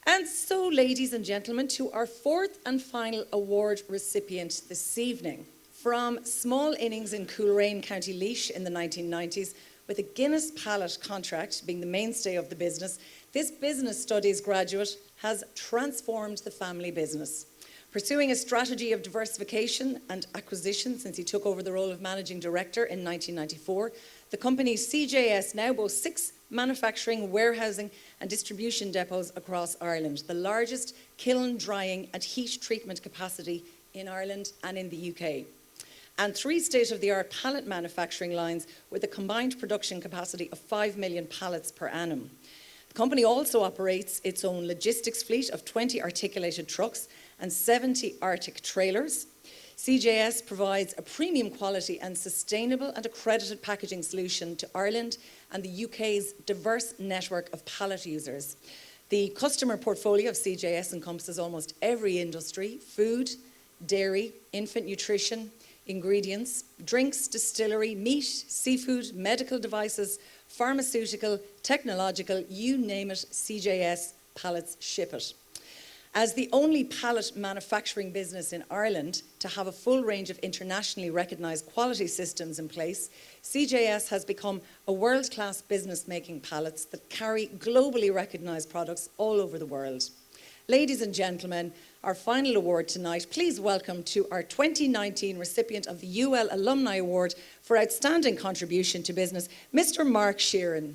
And so, ladies and gentlemen, to our fourth and final award recipient this evening. From small innings in Coolrain, County Laois in the 1990s, with a Guinness pallet contract being the mainstay of the business, this business studies graduate has transformed the family business. Pursuing a strategy of diversification and acquisition since he took over the role of managing director in 1994, the company CJS now boasts 6 manufacturing, warehousing and distribution depots across Ireland, the largest kiln drying and heat treatment capacity in Ireland and in the UK, and 3 state-of-the-art pallet manufacturing lines with a combined production capacity of 5 million pallets per annum. The company also operates its own logistics fleet of 20 articulated trucks and 70 Arctic trailers. CJS provides a premium quality and sustainable and accredited packaging solution to Ireland and the UK's diverse network of pallet users. The customer portfolio of CJS encompasses almost every industry: food, dairy, infant nutrition, ingredients, drinks, distillery, meat, seafood, medical devices, pharmaceutical, technological, you name it, CJS pallets ship it. As the only pallet manufacturing business in Ireland to have a full range of internationally recognised quality systems in place, CJS has become a world-class business making pallets that carry globally recognised products all over the world. Ladies and gentlemen, our final award tonight, please welcome to our 2019 recipient of the UL Alumni Award for Outstanding Contribution to Business, Mr. Mark Sheeran.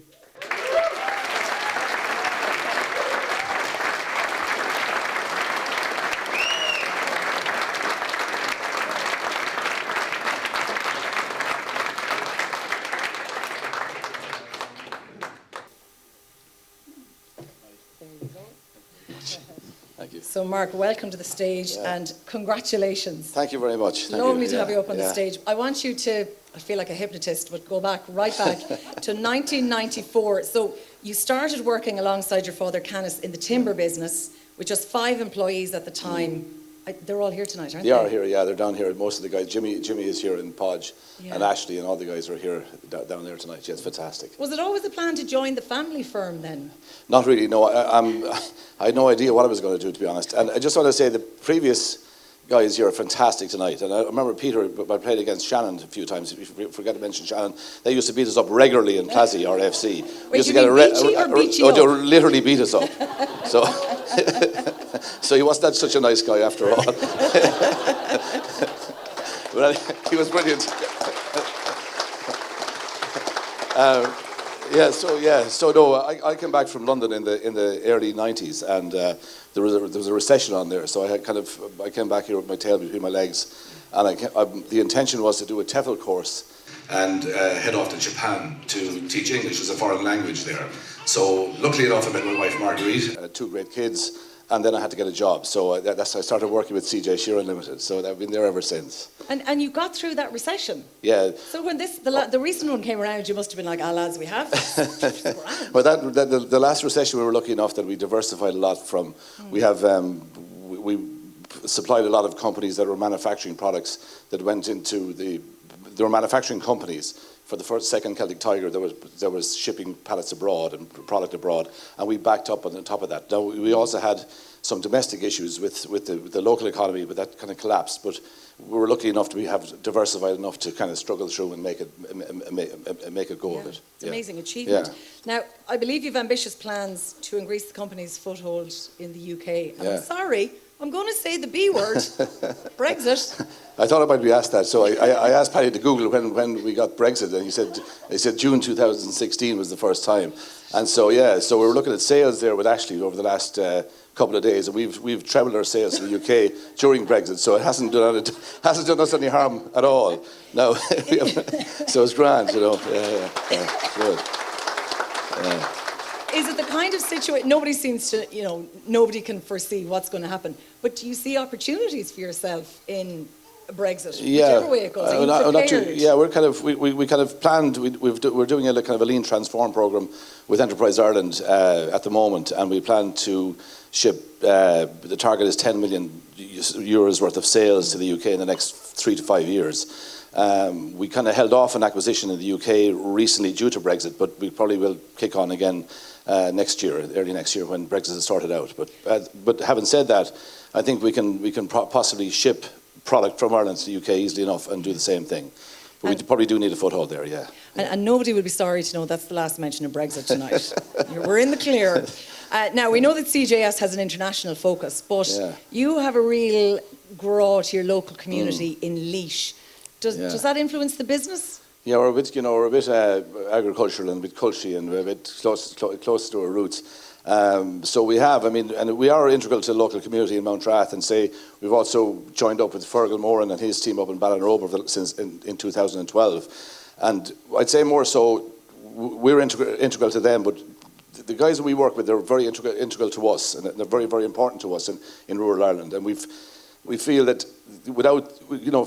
Thank you. So Mark, welcome to the stage and congratulations. Thank you very much. Thank Lovely you. to have you up on the stage. I want you to, I feel like a hypnotist, but go back, right back to 1994. So you started working alongside your father Canice in the timber business with just 5 employees at the time. They're all here tonight, aren't they? They are here, yeah, they're down here. Most of the guys, Jimmy is here in Podge, and Ashley and all the guys are here down there tonight. Yeah, it's fantastic. Was it always a plan to join the family firm then? Not really, no. I had no idea what I was going to do, to be honest. And I just want to say the previous guys here are fantastic tonight. And I remember Peter, I played against Shannon a few times. If you forget to mention Shannon, they used to beat us up regularly in Plazzy, our FC. Wait, you mean beat you up? They literally beat us up. So, so he wasn't such a nice guy after all. But he was brilliant. So no, I came back from London in the early 90s, and there was a recession on there. So I came back here with my tail between my legs, and the intention was to do a TEFL course and head off to Japan to teach English as a foreign language there. So luckily enough, I met my wife Marguerite, 2 great kids, and then I had to get a job. So I started working with CJ Sheeran Limited. So I've been there ever since. And you got through that recession? Yeah. So when the recent one came around, you must have been like, lads, we have this. Well, the last recession, we were lucky enough that we diversified a lot from. We have we supplied a lot of companies that were manufacturing products that went into there were manufacturing companies. For the second Celtic Tiger, there was shipping pallets abroad and product abroad, and we backed up on the top of that. Now, we also had some domestic issues with the local economy, but that kind of collapsed. But we were lucky enough to have diversified enough to kind of struggle through and make a go of it. It's an amazing achievement. Yeah. Now, I believe you have ambitious plans to increase the company's foothold in the UK. And I'm sorry, I'm going to say the B word, Brexit. I thought I might be asked that, so I asked Paddy to Google when we got Brexit, and he said June 2016 was the first time, and so so we were looking at sales there with Ashley over the last couple of days, and we've trebled our sales to the UK during Brexit, so it hasn't done us any harm at all. No, so it's grand, you know. Good. Is it the kind of situation, nobody seems to, nobody can foresee what's going to happen, but do you see opportunities for yourself in Brexit, whichever way it goes? Are you prepared? We kind of planned. We're doing a kind of a lean transform program with Enterprise Ireland at the moment, and we plan to ship. The target is 10 million euros worth of sales to the UK in the next 3 to 5 years. We kind of held off on acquisition in the UK recently due to Brexit, but we probably will kick on again next year, early next year, when Brexit is sorted out. But having said that, I think we can possibly ship product from Ireland to the UK easily enough and do the same thing. But we probably do need a foothold there, yeah. And nobody will be sorry to know that's the last mention of Brexit tonight. We're in the clear. Now, we know that CJS has an international focus, but you have a real grow to your local community in Laois. Does that influence the business? Yeah, we're a bit agricultural and a bit culty and a bit close to our roots. So we have, and we are integral to the local community in Mountrath, and we've also joined up with Fergal Moran and his team up in Ballinrobe since in 2012. And I'd say more so, we're integral to them, but the guys that we work with, they're very integral to us, and they're very, very important to us in rural Ireland. And we feel that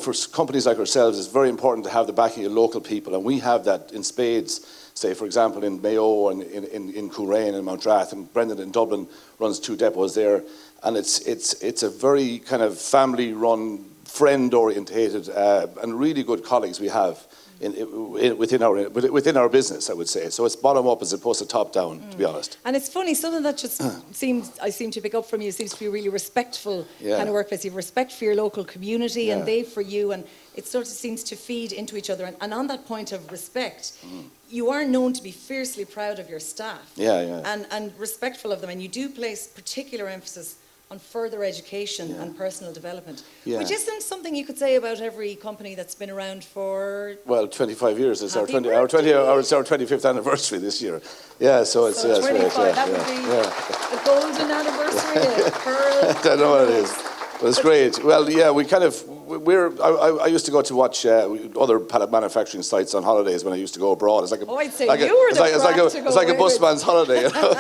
for companies like ourselves, it's very important to have the backing of local people, and we have that in spades. Say, for example, in Mayo and in Coolrain and Mountrath, and Brendan in Dublin runs 2 depots there, and it's a very kind of family-run, friend-orientated, and really good colleagues we have within our business, I would say. So it's bottom up as opposed to top down, to be honest. And it's funny, something that just I seem to pick up from you seems to be a really respectful kind of workplace. You have respect for your local community, and they for you, and it sort of seems to feed into each other. And on that point of respect, you are known to be fiercely proud of your staff, and respectful of them, and you do place particular emphasis on further education and personal development, which isn't something you could say about every company that's been around for... Well, 25 years. It's our 25th anniversary this year. Yeah, so it's... 25, that would be a golden anniversary, a pearl. I don't know what it is. But it's great. Well, yeah, we kind of... I used to go to watch other pallet manufacturing sites on holidays when I used to go abroad. It's like it's like a busman's holiday. You know?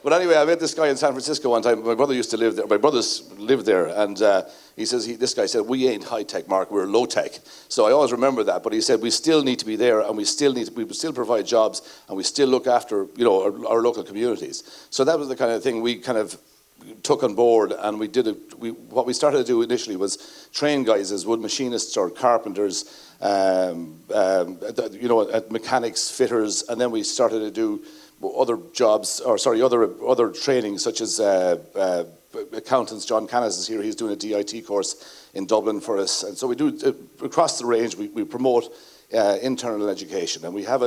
But anyway, I met this guy in San Francisco one time. My brother used to live there. My brothers lived there, and this guy said, "We ain't high tech, Mark. We're low tech." So I always remember that. But he said, "We still need to be there, and we still provide jobs, and we still look after our local communities." So that was the kind of thing we kind of took on board, and what we started to do initially was train guys as wood machinists or carpenters, mechanics, fitters, and then we started to do other jobs, other training, such as accountants. John Canice is here; he's doing a DIT course in Dublin for us, and so we do across the range. We promote internal education, and we have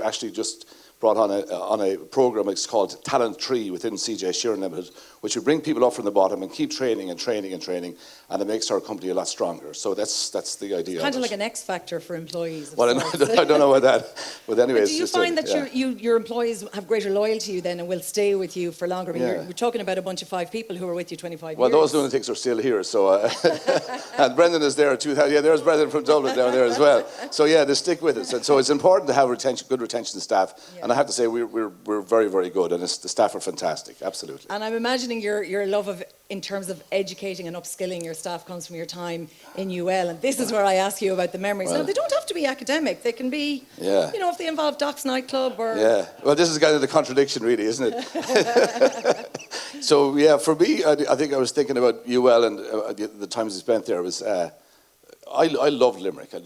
actually just brought on a program. It's called Talent Tree within CJ Sheeran Limited, which we bring people up from the bottom and keep training, and it makes our company a lot stronger. So that's the idea. It's kind of like an X factor for employees. Well, I don't know about that, but anyway. But do you find that your employees have greater loyalty to you then and will stay with you for longer? I mean, we're talking about a bunch of 5 people who were with you 25 years. Well, those lunatics are still here. So, and Brendan is there too. Yeah, there's Brendan from Dublin down there as well. So yeah, they stick with us, and so it's important to have good retention staff. Yeah. And I have to say we're very, very good, and the staff are fantastic. Absolutely. And I'm imagining your love in terms of educating and upskilling your staff comes from your time in UL, and this is where I ask you about the memories. Well, now, they don't have to be academic. They can be, if they involve Doc's nightclub or... Yeah, well, this is kind of the contradiction, really, isn't it? So, yeah, for me, I think I was thinking about UL and the times I spent there was... I loved Limerick, and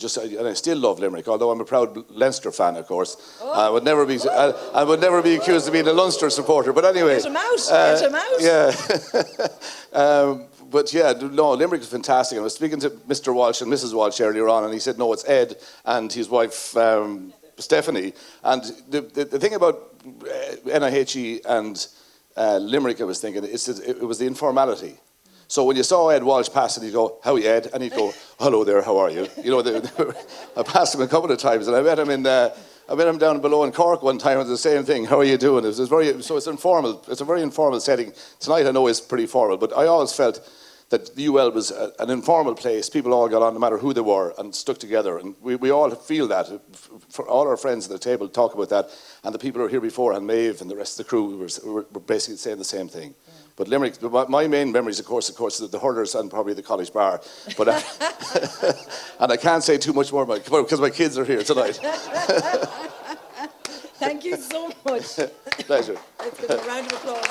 I still love Limerick. Although I'm a proud Leinster fan, of course, I would never be accused of being a Leinster supporter. But anyway, get him out. Yeah, but yeah, no, Limerick is fantastic. I was speaking to Mr. Walsh and Mrs. Walsh earlier on, and he said, no, it's Ed and his wife Stephanie. And the thing about NIHE and Limerick, I was thinking, it was the informality. So when you saw Ed Walsh pass, and he'd go, "How are you, Ed?" And he'd go, "Hello there, how are you?" I passed him a couple of times, and I met him down below in Cork one time, and the same thing. "How are you doing?" It's informal. It's a very informal setting. Tonight I know it's pretty formal, but I always felt that the UL was an informal place. People all got on, no matter who they were, and stuck together. And we all feel that. For all our friends at the table talk about that, and the people who were here before, and Maeve and the rest of the crew, were basically saying the same thing. Yeah. But Limerick, my main memories, of course, the hurlers and probably the college bar. But and I can't say too much more because my kids are here tonight. Thank you so much. Pleasure. Let's give a round of applause.